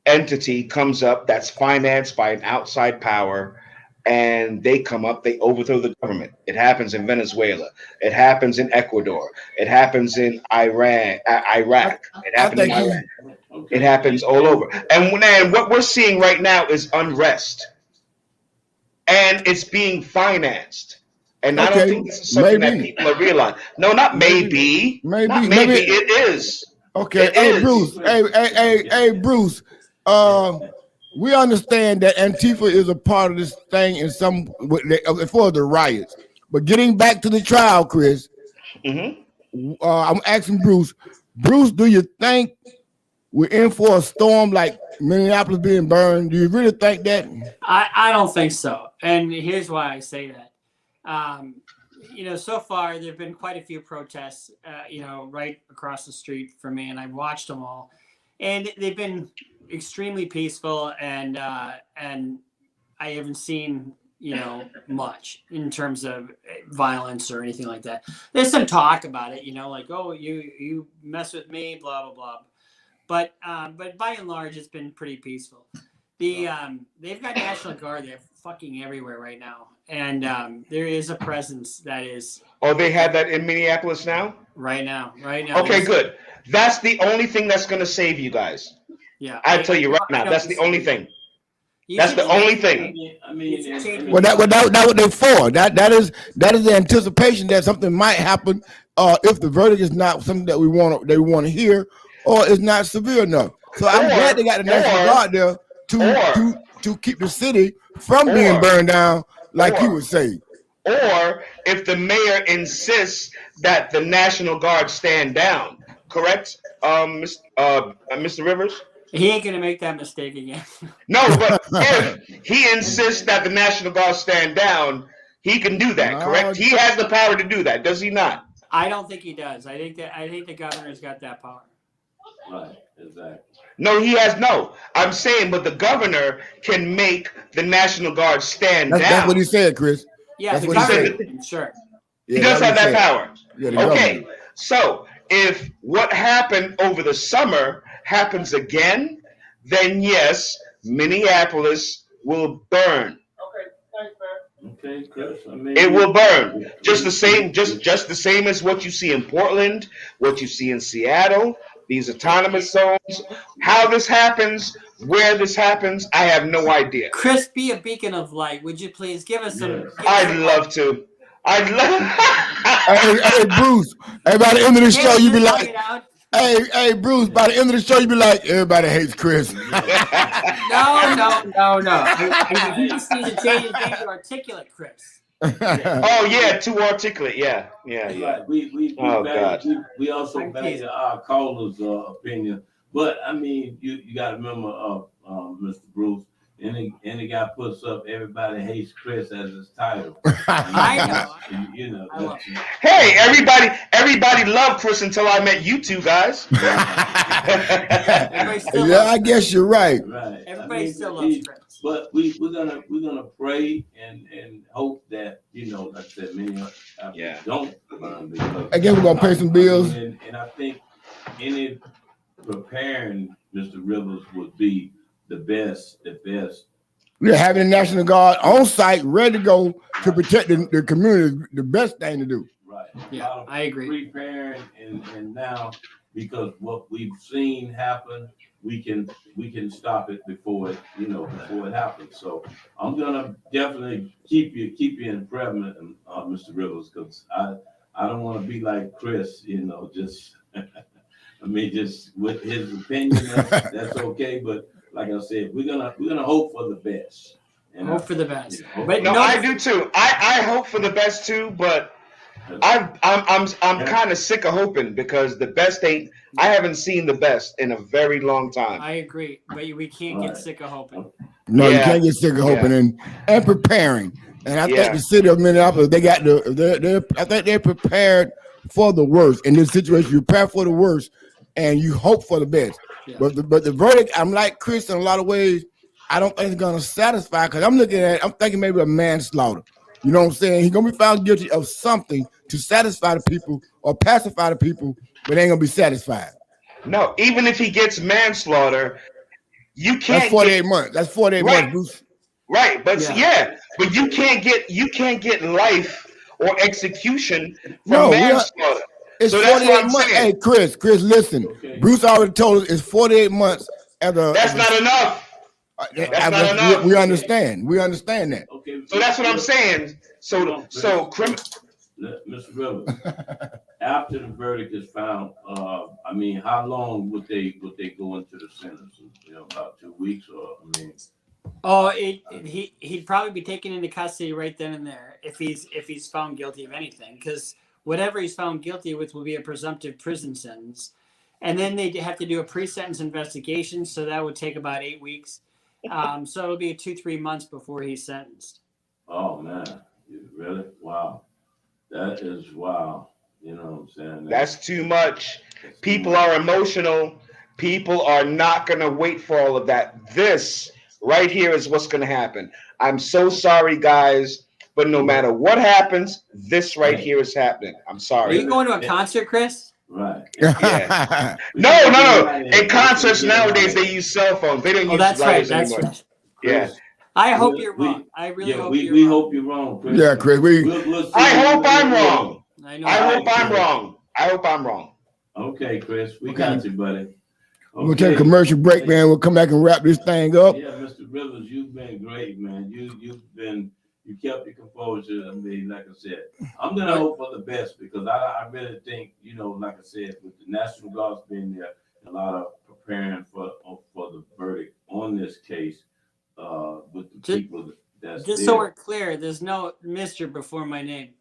entity comes up that's financed by an outside power, and they come up, they overthrow the government. It happens in Venezuela. It happens in Ecuador. It happens in Iraq. It happens in Iraq. It happens all over. And what we're seeing right now is unrest. And it's being financed. And I don't think this is something that people are realizing. No, not maybe. Maybe it is. Okay. Bruce. Hey, Bruce. We understand that Antifa is a part of this thing in some as far as the riots. But getting back to the trial, Chris, I'm asking Bruce. Bruce, do you think we're in for a storm like Minneapolis being burned? Do you really think that? I don't think so. And here's why I say that. So far there have been quite a few protests, right across the street from me, and I've watched them all, and they've been extremely peaceful, and I haven't seen much in terms of violence or anything like that. There's some talk about it, like, oh, you mess with me, blah blah blah. But by and large, it's been pretty peaceful. They've got National Guard. They're fucking everywhere right now, and there is a presence that is. Oh, they have that in Minneapolis now? Right now. Okay, good. That's the only thing that's going to save you guys. Yeah. I tell you right now, that's the only thing. That's the only thing. Well, that's what they're for. That is the anticipation that something might happen if the verdict is not something that we want to hear, or it's not severe enough. So I'm glad they got the National Guard there to keep the city from being burned down, like you would say. Or if the mayor insists that the National Guard stand down, correct, Mr. Rivers? He ain't gonna make that mistake again. No, but if he insists that the National Guard stand down, he can do that, correct? He has the power to do that, does he not? I don't think he does. I think the governor's got that power. Right, exactly. No, he has no. I'm saying, but the governor can make the National Guard stand down. That's what he said, Chris. Yeah, That's the what he governor, said. sure. He does have that power. Yeah, okay, so if what happened over the summer happens again, then yes, Minneapolis will burn. Okay, Chris. I mean, It will burn. Just the same, just the same as what you see in Portland, what you see in Seattle, these autonomous zones. How this happens, where this happens, I have no idea. Chris, be a beacon of light. Would you please give us some? I'd love to. Hey, Bruce. Hey, by the end of the show, you be like, hey, Bruce. By the end of the show, you be like, everybody hates Chris. No. I just need to change his name to Articulate Chris. Oh yeah, too articulate. Yeah. Right. We also value our callers' opinion, but I mean, you got to remember, Mr. Bruce. Any guy puts up "Everybody Hates Chris" as his title. I know. Hey, everybody loved Chris until I met you two guys. Yeah, I guess you're right. Right. Everybody still loves Chris. But we're gonna pray and hope that like I said, many don't. Again, we're gonna pay some bills. And I think any preparing Mr. Rivers would be the best. Yeah, having the National Guard on site, ready to go to protect the community is the best thing to do. Right. Yeah, I agree. Preparing and now, because what we've seen happen, we can stop it before it happens. So I'm gonna definitely keep you in prayer, Mr. Rivers, because I don't want to be like Chris, just I mean, just with his opinion, that's okay, but like I said, we're gonna hope for the best. Hope for the best. But no, I do too. I hope for the best too, but I'm kind of sick of hoping because the best ain't. I haven't seen the best in a very long time. I agree, but we can't get sick of hoping. No, you can't get sick of hoping and preparing. And I think the city of Minneapolis, I think they're prepared for the worst in this situation. You prepare for the worst and you hope for the best. Yeah. But the verdict, I'm like Chris in a lot of ways. I don't think it's gonna satisfy because I'm thinking maybe a manslaughter. You know what I'm saying? He's gonna be found guilty of something to satisfy the people or pacify the people, but they ain't gonna be satisfied. No, even if he gets manslaughter, you can't. That's 48 months. That's 48 months, Bruce. Right, but but you can't get life or execution from manslaughter. It's so 48 months. Hey, Chris, listen. Okay. Bruce already told us it's 48 months. That's not enough. That's not enough. We understand. We understand that. Okay. So that's what I'm saying. So Mr. Rivers, after the verdict is found, I mean, how long would they go into the sentence? About 2 weeks, or I mean. Oh, he'd probably be taken into custody right then and there if he's found guilty of anything, because whatever he's found guilty with will be a presumptive prison sentence, and then they have to do a pre-sentence investigation, so that would take about 8 weeks. So it'll be 2-3 months before he's sentenced. Oh man, really? Wow, that is wow. You know what I'm saying? That's too much. People are emotional. People are not going to wait for all of that. This right here is what's going to happen. I'm so sorry, guys. But no matter what happens, this right here is happening. I'm Are sorry. you going to a concert, Chris? Right. Yeah. No. In concerts nowadays, they use cell phones. They don't use That's right. lighters That's anymore. right. Yeah. I hope you're wrong. I really hope you're we wrong. hope you're wrong, Chris. Yeah, Chris. I hope I'm wrong. I know. I hope I'm wrong. I hope I'm wrong. Okay, Chris. We got you, buddy. We'll take a commercial break, man. We'll come back and wrap this thing up. Yeah, Mr. Rivers, you've been great, man. You kept your composure. I mean, like I said, I'm gonna hope for the best because I really think, like I said, with the National Guard's been there, a lot of preparing for the verdict on this case with the people that's Just there. so we're clear, there's no Mr. before my name.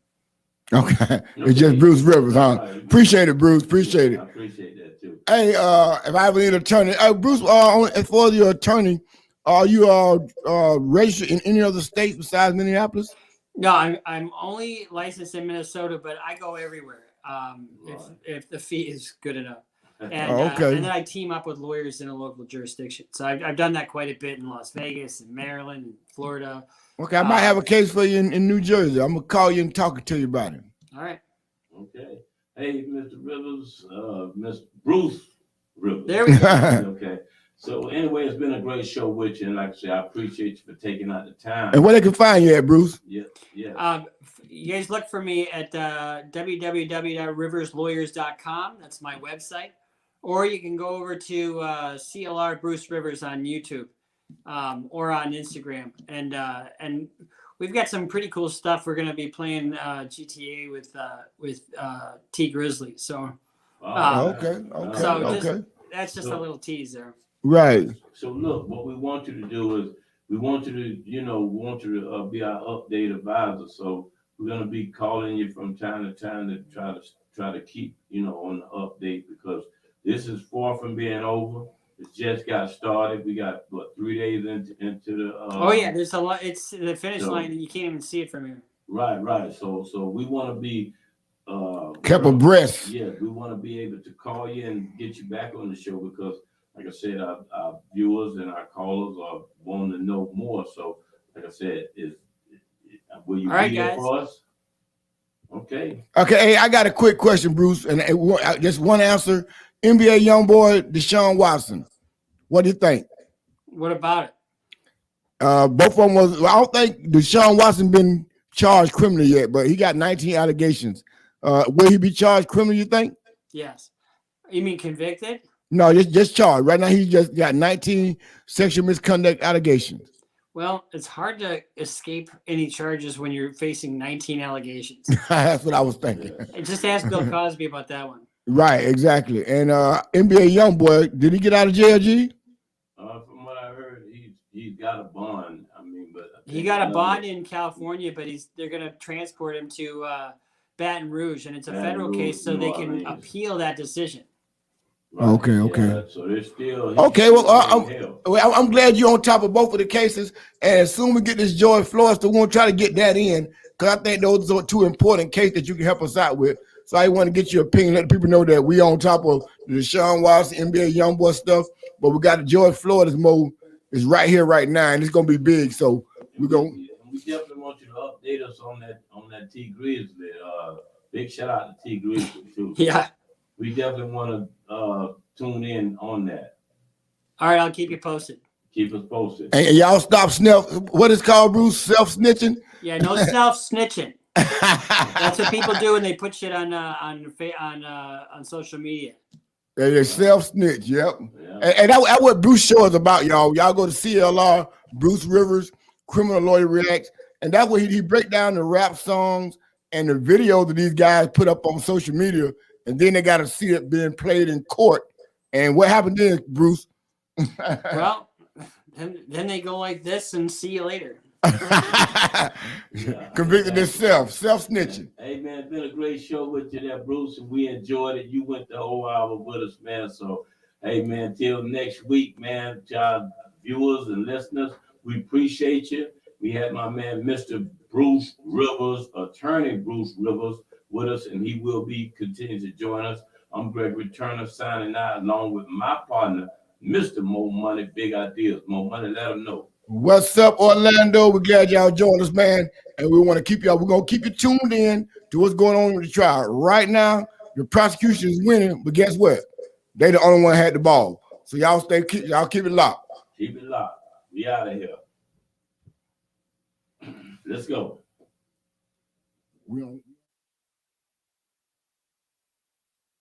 Okay. It's just Bruce Rivers, huh? Appreciate it, Bruce. Appreciate it. I appreciate that too. Hey, if I ever need an attorney, Bruce, as far as your attorney, are you registered in any other states besides Minneapolis? No, I'm only licensed in Minnesota, but I go everywhere if the fee is good enough. And, okay. And then I team up with lawyers in a local jurisdiction. So I've done that quite a bit in Las Vegas and Maryland and Florida. Okay, I might have a case for you in New Jersey. I'm gonna call you and talk to you about it. All right. Okay. Hey, Mr. Rivers, Mr. Bruce Rivers. There we go. Okay. So anyway, it's been a great show with you, and like I said, I appreciate you for taking out the time. And where they can find you at, Bruce? Yeah. You guys look for me at www.riverslawyers.com. That's my website. Or you can go over to CLR Bruce Rivers on YouTube or on Instagram. And we've got some pretty cool stuff. We're going to be playing GTA with T Grizzly. So, Okay. That's just a little tease there. Right. So look, what we want you to do is we want you to be our update advisor. So we're gonna be calling you from time to time to try to keep on the update because this is far from being over. It just got started. We got 3 days into the. Oh yeah, there's a lot. It's the finish line, and you can't even see it from here. Right. So we want to be kept abreast. Yeah, we want to be able to call you and get you back on the show because, like I said, our viewers and our callers are wanting to know more. So, like I said, will you be there for us? Okay. Okay. Hey, I got a quick question, Bruce, and just one answer. NBA young boy Deshaun Watson. What do you think? What about it? Both of them was. I don't think Deshaun Watson been charged criminally yet, but he got 19 allegations. Will he be charged criminally? You think? Yes. You mean convicted? No, just charged. Right now, he just got 19 sexual misconduct allegations. Well, it's hard to escape any charges when you're facing 19 allegations. That's what I was thinking. Just ask Bill Cosby about that one. Right, exactly. And NBA young boy, did he get out of jail, G? From what I heard, he's got a bond. I mean, but he got a bond in California, but they're going to transport him to Baton Rouge, and it's a federal case, so they can appeal that decision. Right. Okay. So they're still okay. Well, I'm glad you're on top of both of the cases, and as soon as we get this George Floyd, we're going to try to get that in because I think those are two important cases that you can help us out with. So I want to get your opinion, let the people know that we on top of the Deshaun Watson, NBA YoungBoy stuff, but we got the George Floyd is right here, right now, and it's gonna be big. So we're gonna. We definitely want you to update us on that T Grizzly. Big shout out to T Grizzly too. Yeah. We definitely want to tune in on that. All right, I'll keep you posted. Keep us posted. And y'all stop what is called, Bruce, self-snitching? Yeah, no self-snitching. That's what people do when they put shit on social media. They self-snitch, yep. Yeah. And that's what Bruce show is about, y'all. Y'all go to CLR, Bruce Rivers, Criminal Lawyer Reacts, and that's what he break down the rap songs and the videos that these guys put up on social media, and then they got to see it being played in court. And what happened then, Bruce? Well, then they go like this and see you later. Convicted himself, self-snitching. Hey man, it's been a great show with you there, Bruce, and we enjoyed it. You went the whole hour with us, man. So hey man, till next week, man, to our viewers and listeners, we appreciate you. We had my man Mr. Bruce Rivers, attorney Bruce Rivers, with us, and he will be continuing to join us. I'm Gregory Turner signing out along with my partner, Mr. Mo Money, Big Ideas. Mo Money, let them know. What's up, Orlando? We're glad y'all joined us, man. And we want to keep y'all, we're going to keep you tuned in to what's going on with the trial. Right now, the prosecution is winning, but guess what? They the only one that had the ball. So y'all keep it locked. Keep it locked. We out of here. Let's go. We don't